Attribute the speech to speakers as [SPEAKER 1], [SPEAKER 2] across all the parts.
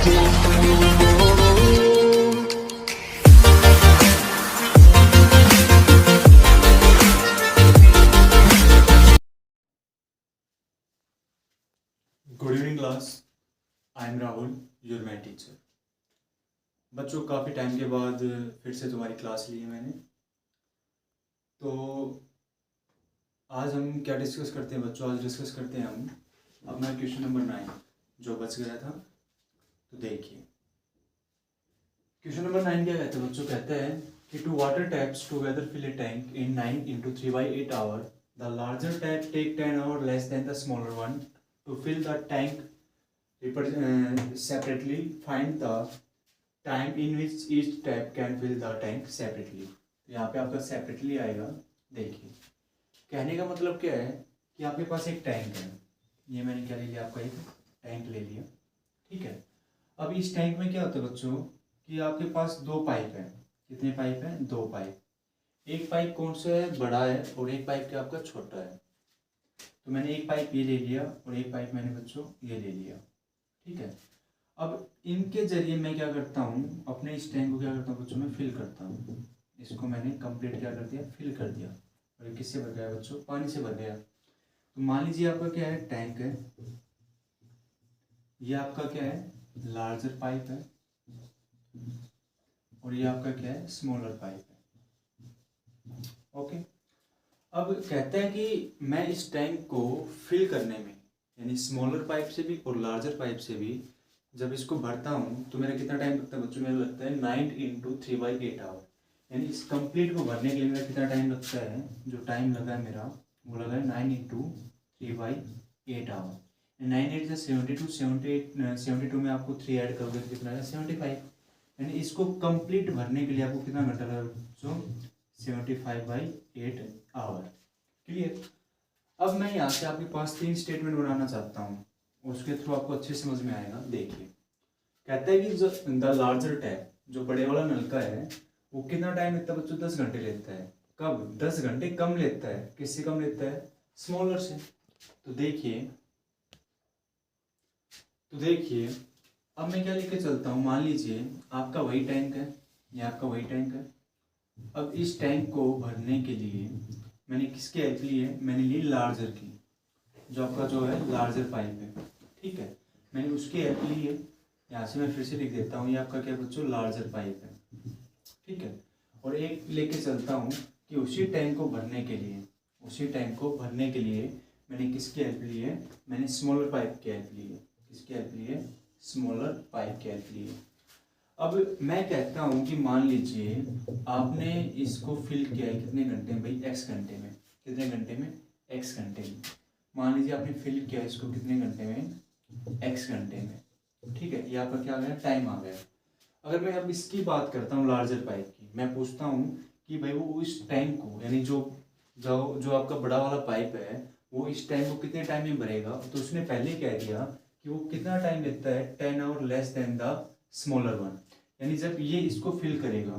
[SPEAKER 1] Good evening class. I am Rahul, your math teacher. बच्चों, काफ़ी time के बाद फिर से तुम्हारी क्लास ली है मैंने। तो आज हम क्या डिस्कस करते हैं बच्चों? आज डिस्कस करते हैं हम अपना क्वेश्चन नंबर 9 जो बच गया था। तो देखिए क्वेश्चन नंबर 9 क्या कहते हैं बच्चों? कहते हैं कि two water taps together fill a tank in 9 into 3/8 hour. The larger tap take 10 hour less than the smaller one to fill the tank separately. Find the time in which each tap can fill the tank separately. तो यहाँ पे आपका separately आएगा। देखिए कहने का मतलब क्या है कि आपके पास एक टैंक है। ये मैंने क्या ले लिया? आपका एक टैंक ले लिया, ठीक है। अब इस टैंक में क्या होता है बच्चों कि आपके पास दो पाइप है। कितने पाइप हैं? दो पाइप। एक पाइप कौन सा है? बड़ा है, और एक पाइप क्या आपका छोटा है। तो मैंने एक पाइप ये ले लिया और एक पाइप मैंने बच्चों ये ले लिया, ठीक है। अब इनके जरिए मैं क्या करता हूँ, अपने इस टैंक को क्या करता हूँ बच्चों में फिल करता हूँ। इसको मैंने कंप्लीट क्या कर दिया? फिल कर दिया। और ये किससे भर गया बच्चों? पानी से भर गया। तो मान लीजिए आपका क्या है? टैंक है। ये आपका क्या है? लार्जर पाइप है, और ये आपका क्या है? स्मॉलर पाइप है। ओके। अब कहते हैं कि मैं इस टैंक को फिल करने में, यानी स्मॉलर पाइप से भी और लार्जर पाइप से भी जब इसको भरता हूँ तो मेरा कितना टाइम लगता है बच्चों? मेरा लगता है 9 into 3/8 आवर। यानी इस कंप्लीट को भरने के लिए मेरा कितना टाइम लगता है? जो टाइम लगा है मेरा वो लगा है 9 into 3/8 आवर। 9 8 72, 72 में आपको 3 ऐड करोगे तो कितना आएगा? 75। यानी इसको कंप्लीट भरने के लिए आपको कितना घंटा लगा बच्चों? 75/8 आवर। क्लियर? अब मैं यहाँ से आपके पास 3 स्टेटमेंट बनाना चाहता हूँ, उसके थ्रू आपको अच्छे समझ में आएगा। देखिए कहता है कि जो द लार्जर टैप, जो बड़े वाला नलका है, वो कितना टाइम लेता है बच्चों? 10 घंटे लेता है। कब? 10 घंटे कम लेता है। किससे कम लेता है? स्मॉलर से। तो देखिए अब मैं क्या लेके चलता हूँ। मान लीजिए आपका वही टैंक है, ये आपका वही टैंक है। अब इस टैंक को भरने के लिए मैंने किसकी हेल्प ली है? मैंने ली लार्जर की, जो आपका जो है लार्जर पाइप है, ठीक है। मैंने उसकी हेल्प ली है। यहाँ से मैं फिर से लिख देता हूँ, ये आपका क्या बच्चों? लार्जर पाइप है, ठीक है। और एक लेके चलता हूँ कि उसी टैंक को भरने के लिए मैंने किसकी हेल्प ली है? मैंने स्मॉलर पाइप की हेल्प ली है। किसकी हेल्प ली है? स्मॉलर पाइप की हेल्प ली है। अब मैं कहता हूँ कि मान लीजिए आपने इसको फिल किया है कितने घंटे में भाई? एक्स घंटे में। कितने घंटे में? एक्स घंटे में। मान लीजिए आपने फिल किया इसको कितने घंटे में? एक्स घंटे में, ठीक है। ये आपका क्या आ गया? टाइम आ गया। अगर मैं अब इसकी बात करता हूँ लार्जर पाइप की, मैं पूछता हूँ कि भाई वो इस टैंक को, यानी जो जो जो आपका बड़ा वाला पाइप है, वो इस टैंक को कितने टाइम में भरेगा? तो उसने पहले कह दिया कि वो कितना टाइम लेता है? 10 our less than the smaller one. यानी जब ये इसको फिल करेगा,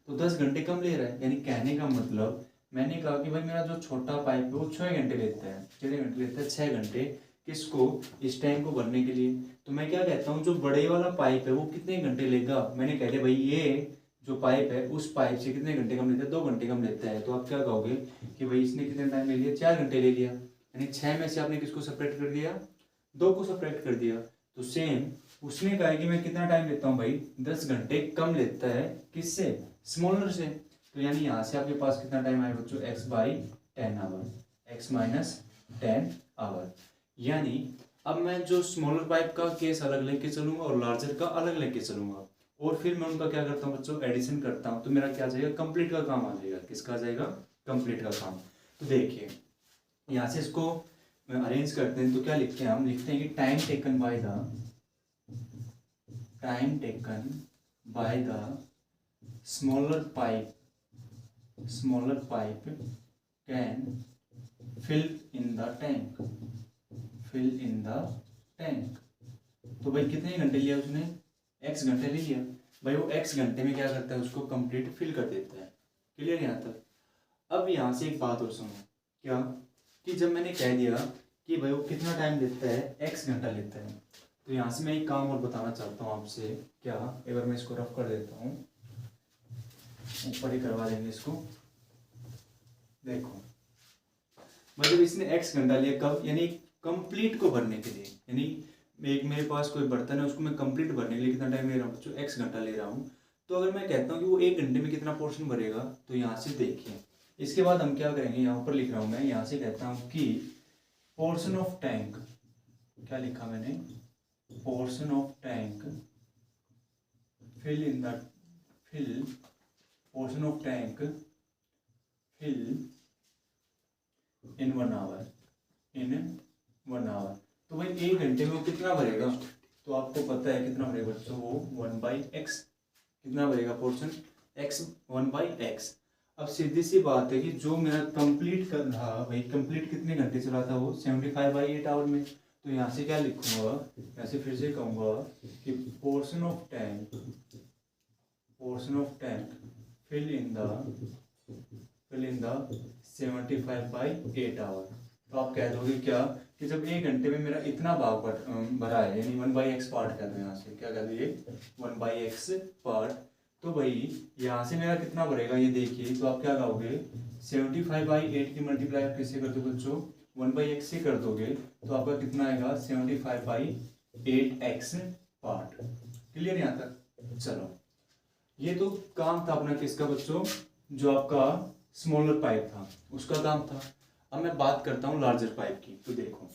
[SPEAKER 1] तो 10 घंटे कम ले रहा है। यानी कहने का मतलब, मैंने कहा कि भाई मेरा जो छोटा पाइप है वो 6 घंटे लेता है। कितने घंटे लेता है? 6 घंटे। किसको? इस टैंक को भरने के लिए। तो मैं क्या कहता हूँ, जो बड़े वाला पाइप है वो कितने घंटे लेगा? मैंने कह दिया भाई ये जो पाइप है उस पाइप से कितने घंटे कम लेता है? 2 घंटे कम लेता है। तो आप क्या कहोगे कि भाई इसने कितने टाइम ले लिया? 4 घंटे ले लिया। यानी 6 में से आपने किसको सेपरेट कर दिया? 2 को सेपरेट कर दिया। तो सेम उसने कहा है कि मैं कितना टाइम लेता हूँ भाई? 10 घंटे कम लेता है। किससे? स्मॉलर से। तो यानी यहाँ से आपके पास कितना टाइम आएगा बच्चों? x/10 our, x-10 our. यानी अब मैं जो स्मॉलर पाइप का केस अलग लेके चलूंगा और लार्जर का अलग लेके चलूंगा, और फिर मैं उनका क्या करता हूँ बच्चों? एडिशन करता हूँ। तो मेरा क्या आ जाएगा? कंप्लीट का काम आ जाएगा। किसका आ जाएगा? कंप्लीट का काम। तो देखिए यहाँ से इसको अरेंज करते हैं। तो क्या लिखते हैं? हम लिखते हैं कि time taken by the smaller pipe can fill in the tank. तो भाई कितने घंटे लिया उसने? एक्स घंटे ले लिया। भाई वो एक्स घंटे में क्या करता है? उसको कंप्लीट फिल कर देता है। क्लियर यहाँ तक? अब यहाँ से एक बात और सुनो, क्या कि जब मैंने कह दिया कि भाई वो कितना टाइम लेता है? एक्स घंटा लेता है, तो यहाँ से मैं एक काम और बताना चाहता हूँ आपसे। क्या, एक बार मैं इसको रफ कर देता हूँ, ऊपर ही करवा देंगे इसको। देखो, मतलब इसने x घंटा लिया कब, यानी कंप्लीट को भरने के लिए, यानी एक मेरे पास कोई बर्तन है, उसको मैं कंप्लीट भरने के लिए कितना टाइम ले रहा हूँ बच्चों, x घंटा ले रहा हूँ। तो अगर मैं कहता हूँ कि वो 1 घंटे में कितना पोर्शन भरेगा, तो यहाँ से देखिए, इसके बाद हम क्या करेंगे, यहाँ ऊपर लिख रहा हूँ मैं, यहाँ से कहता हूँ कि पोर्शन ऑफ टैंक, क्या लिखा मैंने, portion of tank portion of tank fill in 1 hour, तो भाई 1 घंटे में वो कितना भरेगा, तो आपको पता है कितना भरेगा बच्चों, वो 1/x कितना भरेगा पोर्शन, x 1/x। अब सीधी सी बात है कि जो मेरा कंप्लीट कर रहा भाई, कंप्लीट कितने घंटे चला था, वो 75/8 आवर में। तो यहाँ से क्या लिखूंगा, यहाँ से फिर से कहूँगा कि portion of tank fill in the 75/8 hour. तो आप कह दोगे क्या कि जब 1 घंटे में मेरा इतना भाग भरा है, यानी 1/x पार्ट कह दो, यहाँ से क्या कह दो, ये 1/x पार्ट। तो भाई यहाँ से मेरा कितना भरेगा ये देखिए, तो आप क्या कहोगे, 75/8 की मल्टीप्लाई कैसे कर दो बच्चों, 1/x से कर दोगे, तो आपका कितना आएगा, 75/8x पार्ट। क्लियर यहाँ तक? चलो, ये तो काम था अपना किसका बच्चों, जो आपका स्मॉलर पाइप था उसका काम था। अब मैं बात करता हूँ लार्जर पाइप की। तो देखो,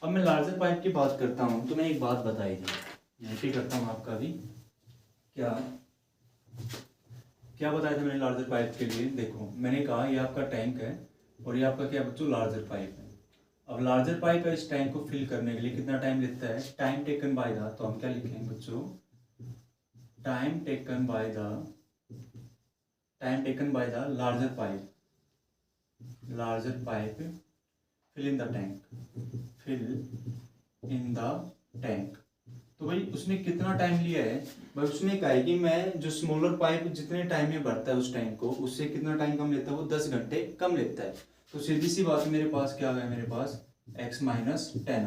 [SPEAKER 1] अब मैं लार्जर पाइप की बात करता हूँ, तो मैं एक बात बताई थी, यहाँ पे करता हूँ आपका भी, क्या बताया था मैंने लार्जर पाइप के लिए। देखो, मैंने कहा ये आपका टैंक है और ये आपका क्या बच्चों, लार्जर पाइप है। अब लार्जर पाइप है, इस टैंक को फिल करने के लिए कितना टाइम लेता है, टाइम टेकन बाय द, तो हम क्या लिखेंगे बच्चों, time taken by the larger pipe fill in the tank. तो भाई उसने कितना टाइम लिया है, भाई उसने कहा है कि मैं जो स्मॉलर पाइप जितने टाइम में भरता है उस टैंक को, उससे कितना टाइम कम लेता है, वो 10 घंटे कम लेता है। तो सीधी सी बात है, मेरे पास क्या है, मेरे पास x माइनस 10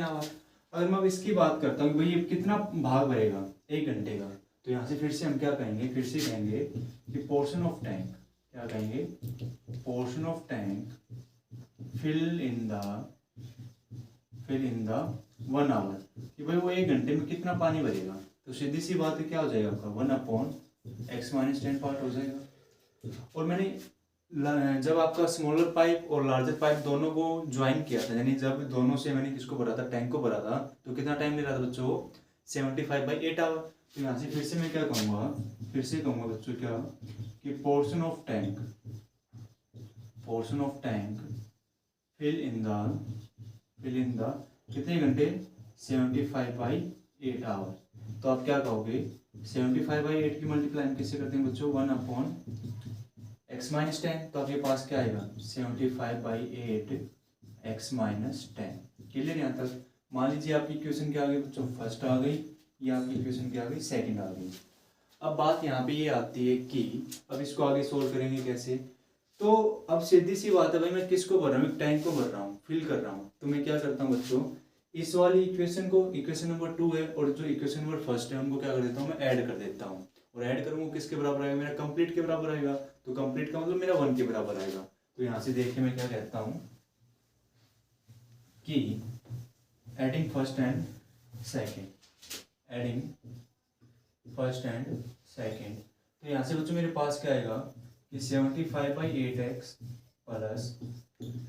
[SPEAKER 1] आवर। अगर मैं अब इसकी बात करता हूँ भाई ये कितना भाग भरेगा 1 घंटे का, तो यहाँ से फिर से हम क्या कहेंगे, कि पोर्शन ऑफ टैंक, क्या कहेंगे, portion of tank fill in the 1 hour, कि भाई वो 1 घंटे में कितना पानी भरेगा। तो सीधी सी बात है, क्या हो जाएगा आपका 1/x माइनस 10 पार्ट हो जाएगा। और मैंने जब आपका स्मॉलर पाइप और लार्जर पाइप दोनों को ज्वाइन किया था, यानी जब दोनों से मैंने किसको भरा था, टैंक को भरा था, तो कितना टाइम ले रहा था बच्चों, 75/8 आवर। तो यहाँ से फिर से मैं क्या कहूँगा, बच्चों क्या, कि portion of tank fill in the कितने घंटे, 75/8 आवर। तो आप क्या कहोगे, 75/8 की मल्टीप्लाई हम किससे करते हैं बच्चों, 1/x माइनस 10। तो आपके पास क्या आएगा, 75/8x माइनस 10। क्लियर यहाँ तक? मान लीजिए आपकी इक्वेशन क्या आ गई बच्चों, फर्स्ट आ गई, या आपकी इक्वेशन क्या आ गई, सेकंड आ गई। अब बात यहाँ पे ये आती है कि अब इसको आगे सोल्व करेंगे कैसे। तो अब सीधी सी बात है भाई, मैं किसको भर रहा हूँ, टैंक को भर रहा हूँ, फिल कर रहा हूँ। तो मैं क्या करता हूँ बच्चों, इस वाली इक्वेशन को, इक्वेशन नंबर 2 है और जो इक्वेशन नंबर फर्स्ट है, उनको क्या कर देता हूँ, मैं ऐड कर देता हूँ। और ऐड करूँगा किसके बराबर आएगा, मेरा कंप्लीट के बराबर आएगा। तो कंप्लीट का मतलब मेरा 1 के बराबर आएगा। तो यहाँ से देखिए मैं क्या कहता हूँ कि एडिंग फर्स्ट एंड सेकेंड, तो यहाँ से बच्चों मेरे पास क्या आएगा कि 75/8x प्लस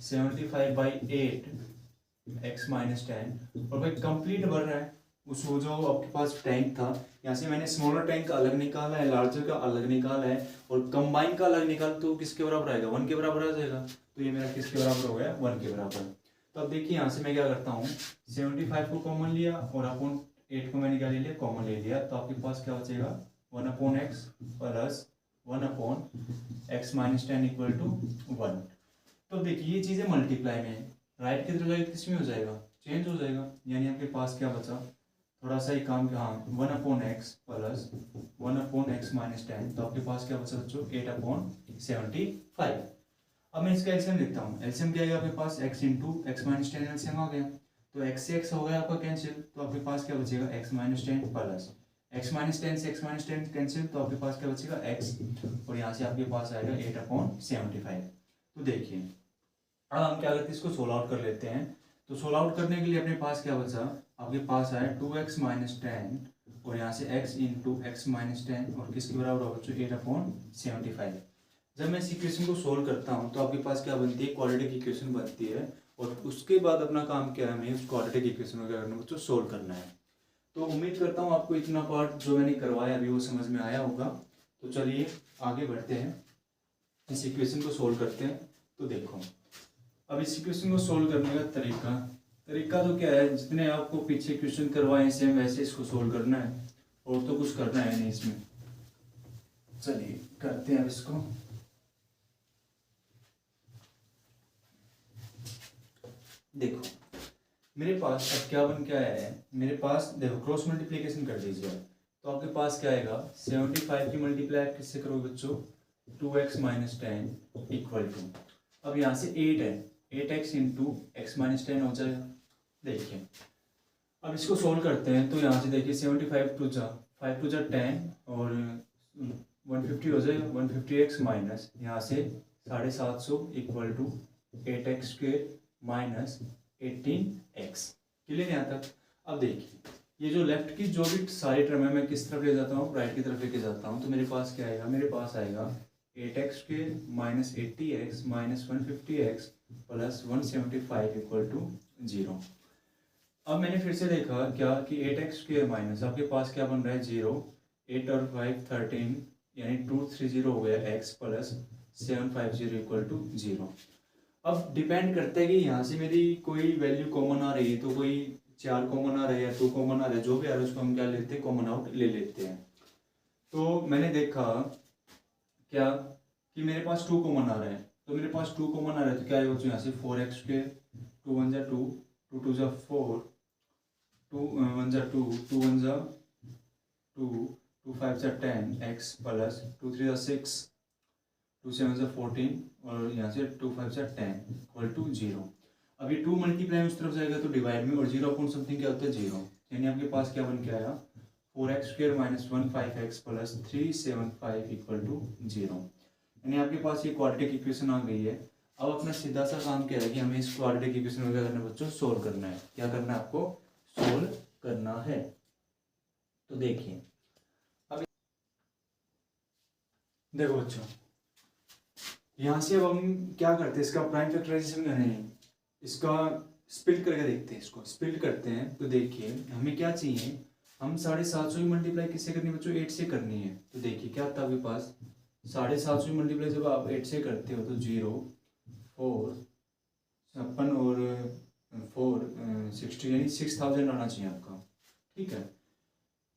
[SPEAKER 1] 75/8x माइनस 10। और भाई कंप्लीट भर रहा है, उस वो जो आपके पास टैंक था, यहाँ से मैंने स्मॉलर टैंक का अलग निकाला है, लार्जर का अलग निकाला है, और कंबाइन का अलग निकाल, तो किसके बराबर आएगा, 1 के बराबर आ जाएगा। तो ये मेरा किसके बराबर हो गया, 1 के बराबर। तो अब देखिए यहाँ से मैं क्या करता हूँ, 75 को कॉमन लिया और अपॉन 8 को मैंने क्या ले लिया, कॉमन ले लिया। तो आपके पास क्या बचेगा, 1/x plus 1/x minus 10 equal to 1। तो देखिए ये चीज़ें मल्टीप्लाई में, राइट की तरफ किस में हो जाएगा, चेंज हो जाएगा। यानी आपके पास क्या बचा, थोड़ा सा ही काम, हाँ, 1/x प्लस 1/x माइनस 10। तो आपके पास क्या बचा बच्चों, 8/75। अब मैं इसका एलसीएम लिखता हूँ। एलसीएम क्या आएगा आपके पास, x into x minus 10 LCM आ गया। तो x से x हो गया आपका कैंसिल, तो आपके पास क्या बचेगा x minus 10 plus x minus 10 से x माइनस 10 कैंसिल, तो आपके पास क्या बचेगा x, और यहाँ से आपके पास आएगा 8/75। तो देखिए अब हम क्या करते हैं, इसको सोल्व आउट कर लेते हैं। तो सोल्व आउट करने के लिए अपने पास क्या बचा, आपके पास आया 2x माइनस 10 और यहाँ से x इंटू एक्स माइनस 10 और किसके बराबर होगा बच्चों 8/75। जब मैं इस इक्वेशन को सोल्व करता हूँ तो आपके पास क्या बनती है, क्वाड्रेटिक इक्वेशन बनती है, और उसके बाद अपना काम क्या है, हमें उस क्वाड्रेटिक इक्वेशन को क्या करना है बच्चों, सोल्व करना है। तो उम्मीद करता हूँ आपको इतना पार्ट जो मैंने करवाया अभी वो समझ में आया होगा। तो चलिए आगे बढ़ते हैं, इस इक्वेशन को सोल्व करते हैं। तो देखो अब इस इक्वेशन को सोल्व करने का तरीका तो क्या है, जितने आपको पीछे क्वेश्चन करवाए सेम वैसे इसको सोल्व करना है, और तो कुछ करना है नहीं इसमें। चलिए करते हैं अब इसको। देखो मेरे पास अब क्या बन के आया है, मेरे पास देखो क्रॉस मल्टीप्लिकेशन कर दीजिए, तो आपके पास क्या आएगा 75 की मल्टीप्लाई किससे करोगे बच्चों, 2x माइनस 10 इक्वल टू, अब यहाँ से 8 है, 8x इंटू एक्स माइनस 10 हो जाएगा। देखिए अब इसको सोल्व करते हैं, तो यहाँ से देखिए 75 टू जा 5 टू जा 10 और 150 हो जाएगा, 150x माइनस यहाँ से 750 equal to 8x square minus 18x। Clear यहाँ तक। अब देखिए ये जो लेफ्ट की जो भी सारी टर्म है मैं किस तरफ ले जाता हूँ, राइट की तरफ लेके जाता हूँ, तो मेरे पास क्या आएगा, मेरे पास आएगा 8x square minus 80x minus 150x plus 175 equal to 0। अब मैंने फिर से देखा क्या कि 8x स्क्वेयर माइनस आपके पास क्या बन रहा है 0, 8 और 5 13 यानी 230 हो गया x प्लस 750 इक्वल टू 0। अब डिपेंड करता है कि यहाँ से मेरी कोई वैल्यू कॉमन आ रही है, तो कोई 4 कॉमन आ रहा है या 2 कॉमन आ रहा है, जो भी आ रहा है उसको हम क्या लेते हैं, कॉमन आउट ले लेते हैं। तो मैंने देखा क्या कि मेरे पास 2 कॉमन आ रहा है, तो मेरे पास 2 कॉमन आ रहा है तो क्या आएगा यहाँ से 4x स्क्वेयर, 2 1 जा 2, 2 2 जा 4, 2 1 जा 2, 2 1 जा 2, 2 5 जा 10 x प्लस 2 3 जा 6, 2 7 जा 14 और यहाँ से 2 5 जा 10 इक्वल टू 0। अब ये 2 मल्टीप्लाई उस तरफ जाएगा तो डिवाइड में, और 0 अपॉन समथिंग क्या होता है 0, यानी आपके पास क्या बन के आया 4x square minus 15x plus 375 equal to 0। यानी आपके पास ये क्वाड्रेटिक इक्वेशन आ गई है। अब अपना सीधा सा काम क्या है कि हमें इस क्वाड्रेटिक इक्वेशन को क्या करना है बच्चों, सोल्व करना है। क्या करना है आपको, सोल्व करना है। तो देखिए अब देखो बच्चों यहाँ से अब हम क्या करते हैं, इसका प्राइम फैक्टराइजेशन करें, इसका स्प्लिट करके देखते हैं, इसको स्प्लिट करते हैं। तो देखिए हमें क्या चाहिए, हम 750 की मल्टीप्लाई किससे करनी है बच्चों, 8 से करनी है। तो देखिए क्या था आपके पास 750 की मल्टीप्लाई जब आप 8 से करते हो तो 0 4 56 और 4 60 यानी 6000 आना चाहिए आपका। ठीक है,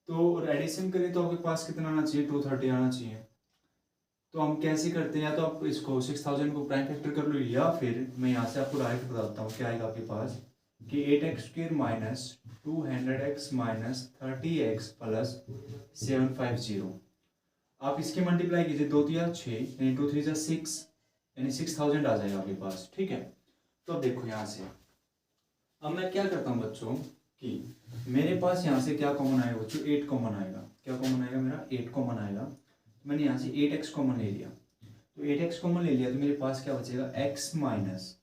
[SPEAKER 1] तो और एडिशन करें तो आपके पास कितना आना चाहिए, 230 आना चाहिए। तो हम कैसे करते हैं, या तो आप इसको 6000 को प्राइम फैक्टर कर लो, या फिर मैं यहाँ से आपको डायरेक्ट बताता हूँ क्या आएगा आपके पास कि 8x square minus 200x minus 30x plus 750। आप इसके मल्टीप्लाई कीजिए, 2 3 6 यानी 2 3 6 यानी 6000 आ जाएगा आपके पास। ठीक है, तो अब देखो यहाँ से अब मैं क्या करता हूँ बच्चों कि मेरे पास यहाँ से क्या कॉमन आएगा बच्चों, 8 कॉमन आएगा। क्या कॉमन आएगा, मेरा 8 कॉमन आएगा। तो मैंने यहाँ से 8x कॉमन ले लिया, तो 8x कॉमन ले लिया तो मेरे पास क्या बचेगा x माइनस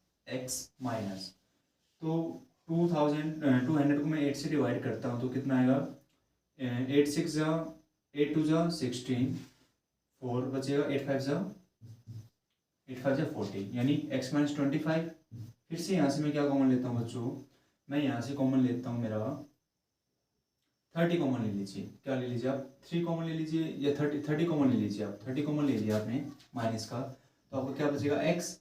[SPEAKER 1] तो 200 को मैं 8 से डिवाइड करता हूँ तो कितना आएगा, 8 6 जा 8 2 जा 16, 4 बचेगा, 8 5 जा 40 यानी x माइनस 25। फिर से यहाँ से मैं क्या कॉमन लेता हूँ बच्चों, मैं यहाँ से कॉमन लेता हूँ मेरा 30 कॉमन ले लीजिए। क्या ले लीजिए आप, 3 कॉमन ले लीजिए या 30 कॉमन ले लीजिए आप। 30 कॉमन ले लिया आपने माइनस का, तो आपको क्या बचेगा x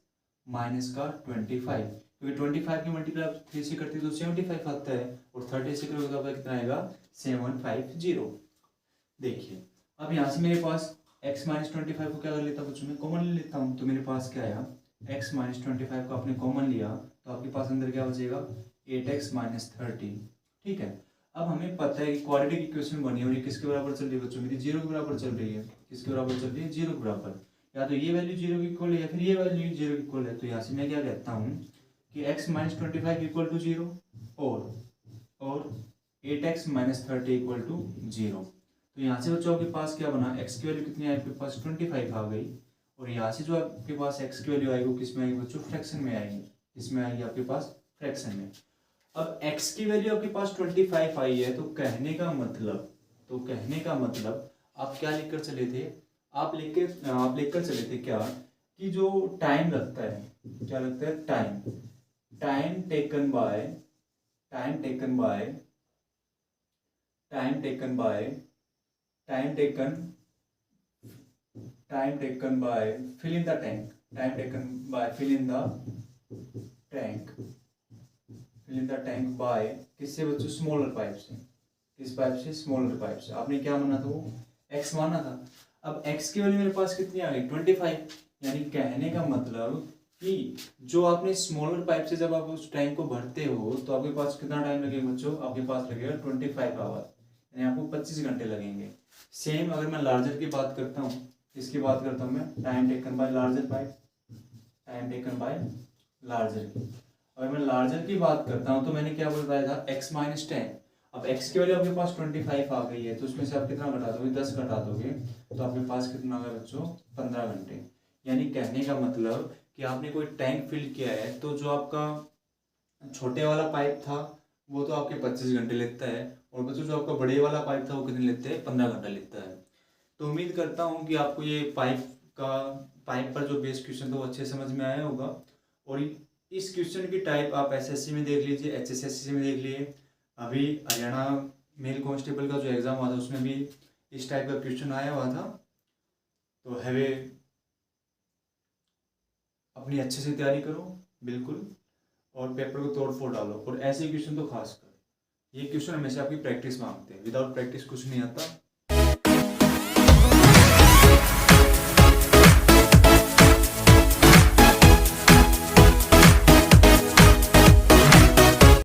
[SPEAKER 1] माइनस का 25, क्योंकि 25 की मल्टीप्लाई 3 से करते तो 75 आता है, और 30 से करोगे तो आपका कितना आएगा 750। देखिए अब यहाँ से मेरे पास x माइनस 25 को क्या कर लेता हूँ बच्चों, मैं कॉमन ले लेता हूँ। तो मेरे पास क्या आया, x माइनस 25 को आपने कॉमन लिया तो आपके पास अंदर क्या बचेगा 8x माइनस 30। ठीक है, अब हमें पता है कि क्वाड्रेटिक इक्वेशन बनी है और ये किसके बराबर चल रही है बच्चों, मेरी 0 के बराबर चल रही है। किसके बराबर चल रही है, 0 के बराबर। या तो ये वैल्यू 0 की इक्वल है या फिर ये वैल्यू 0 की इक्वल है। तो यहाँ से मैं क्या कहता हूँ कि x माइनस 25 इक्वल टू 0, और 8x माइनस 30 इक्वल टू 0। तो यहाँ से बच्चों आपके पास क्या बना, x की वैल्यू कितनी आई आपके पास 25 आ गई, और यहाँ से जो आपके पास x की वैल्यू आएगी वो किस में आएगी बच्चों, फ्रैक्शन में आएगी, इसमें आएगी आपके पास फ्रैक्शन में। अब x की वैल्यू आपके पास 25 आई है, तो कहने का मतलब आप क्या लेकर चले थे, आप लेकर चले थे क्या, कि जो टाइम लगता है, क्या लगता है, time taken by fill in the tank by किससे बच्चों, स्मॉलर पाइप से। किस पाइप से, स्मॉलर पाइप से। आपने क्या माना था, वो x माना था। अब x की वैल्यू मेरे पास कितनी आ गई 25, यानी कहने का मतलब कि जो आपने स्मॉलर पाइप से जब आप उस टैंक को भरते हो तो आपके पास कितना टाइम लगेगा बच्चों, आपके पास लगेगा 25 आवर, यानी आपको 25 घंटे लगेंगे। सेम अगर मैं लार्जर की बात करता हूँ, इसकी बात करता हूँ मैं, टाइम टेकन बाय लार्जर की। अगर मैं लार्जर की बात करता हूँ तो मैंने क्या बताया था, x माइनस 10। अब x की वैल्यू आपके पास 25 आ गई है, तो उसमें से आप कितना घटा दोगे, 10 घटा दोगे, तो आपके पास कितना होगा बच्चों, 15 घंटे। यानी कहने का मतलब कि आपने कोई टैंक फिल किया है, तो जो आपका छोटे वाला पाइप था वो तो आपके 25 घंटे लेता है, और बच्चों जो आपका बड़े वाला पाइप था वो कितने लेते हैं, 15 घंटा लेता है। तो उम्मीद करता हूँ कि आपको ये पाइप पर जो बेस क्वेश्चन था वो अच्छे समझ में आया होगा। और इस क्वेश्चन की टाइप आप एसएससी में देख लीजिए, एचएसएससी में देख लिए, अभी हरियाणा मेल कांस्टेबल का जो एग्ज़ाम हुआ था उसमें भी इस टाइप का क्वेश्चन आया हुआ था। तो हैवे अपनी अच्छे से तैयारी करो बिल्कुल, और पेपर को तोड़ फोड़ डालो, और ऐसे क्वेश्चन तो खासकर ये क्वेश्चन हमेशा आपकी प्रैक्टिस मांगते हैं, विदाउट प्रैक्टिस कुछ नहीं आता।